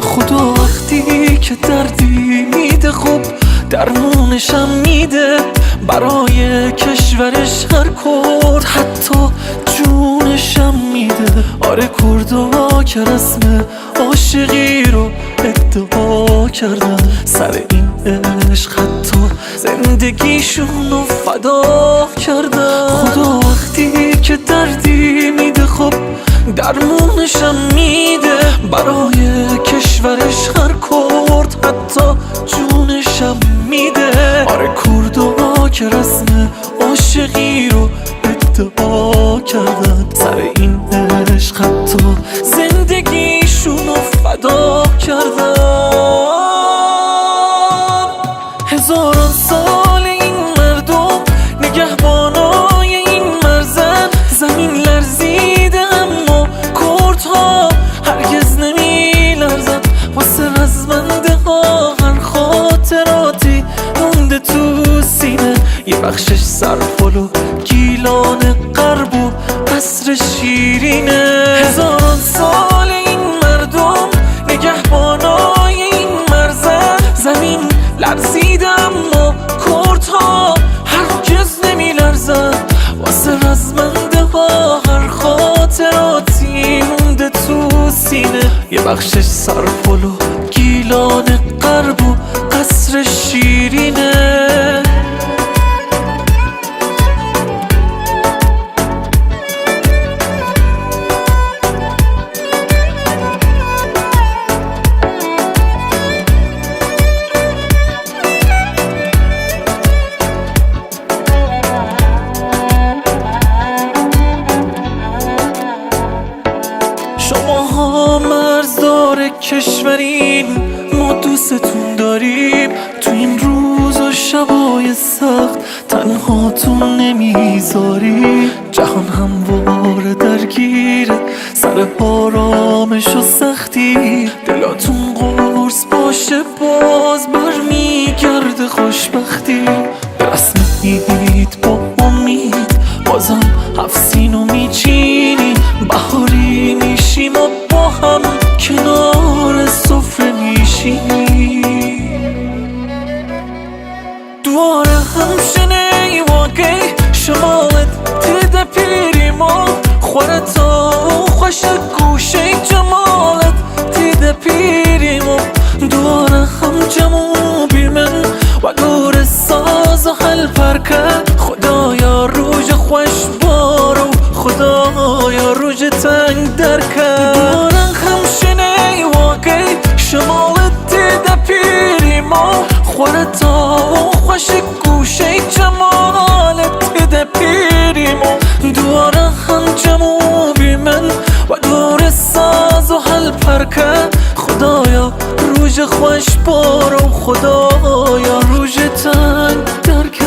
خدا وقتی که دردی میده خب درمونشم میده، برای کشورش هر کرد حتی جونشم میده. آره کردا که رسم عاشقی رو ادعا کردن، سر این عشق حتی زندگیشون رو فدا کردن. خدا وقتی که دردی میده خب درمونشم میده، برای کشورش هر کرد حتی جونشم میده. آره کردا که رسم عاشقی رو ادعا کردن، سر این عشق حتی زندگیشون رو فدا کردن. هزاران سال این مردم نگهبانای این مرزن، زمین لرزیده اما کردها هرگز نمی لرزن. واسه رزمنده ها هر خاطراتی مونده تو سینه، یه بخشش سرپل و گیلان غرب و قصر شیرینه. هزاران سال این مردم نگهبانای این مرزن، زمین لرزیده اما کردها هرگز نمی لرزن. واسه رزمنده ها هر خاطراتی مونده تو سینه، یه بخشش سرپل و گیلان غرب و قصر شیرینه. شماها مرزدار کشورین، ما دوستتون داریم. تو این روز و شبای سخت تنهاتون نمیذاریم. جهان همواره درگیره سر آرامش و سختی، دلاتون قرص باشه باز برمیگرده خوشبختی. به رسم عید با امید بازم هفسینو میچینی، بهاری میشیم و با هم کنار سفره میشینیم. دواره همشنه واقعی شمالت تیده پیریم و خورتا خوش گوشه جمالت تیده پیریم و دواره هم جمو بیمن و گور ساز و حل پرکه. خدایا روژ خوش بارو، خدایا روژ تنگ درکه. دواره همشنه واقعی شمالت تیده پیریم و خورتا خوش گوشه جمالت تیده پیریم و دواره هم جمو بیمن و دور ساز و حل پرکه. خدایا روژ خوش بارو، خدایا روژ تنگ درکه.